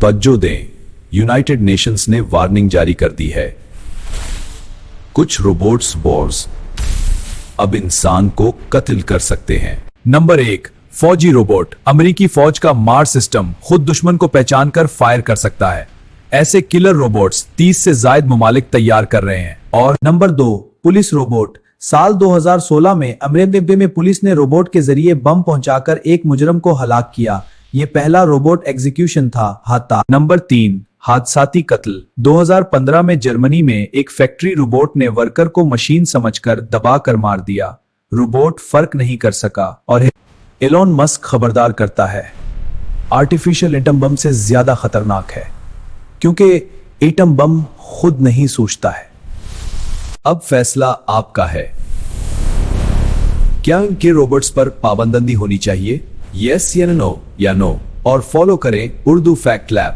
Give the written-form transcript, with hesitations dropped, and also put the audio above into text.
तवज्जो दें, United Nations ने वार्निंग जारी कर दी है। कुछ रोबोट्स वॉर्स अब इंसान को कत्ल कर सकते हैं। नंबर 1, फौजी रोबोट। अमेरिकी फौज का मार सिस्टम खुद दुश्मन को पहचान कर फायर कर सकता है। ऐसे किलर रोबोट्स 30 से ज्यादा ममालिक तैयार कर रहे हैं। और नंबर 2, पुलिस रोबोट। साल 2016 में अमेरिका में पुलिस ने रोबोट के जरिए बम पहुंचाकर एक मुजरम को हलाक किया। ये पहला रोबोट एग्जीक्यूशन था। हाथा। नंबर 3, हादसाती कत्ल। 2015 में जर्मनी में एक फैक्ट्री रोबोट ने वर्कर को मशीन समझकर दबाकर मार दिया। रोबोट फर्क नहीं कर सका और एलोन मस्क खबरदार करता है, आर्टिफिशियल एटम बम से ज्यादा खतरनाक है, क्योंकि एटम बम खुद नहीं सूझता है। अब फैसला आपका है। क्या इनके रोबोट्स पर पाबंदी होनी चाहिए? यस या नो? और फॉलो करें उर्दू फैक्ट लैब।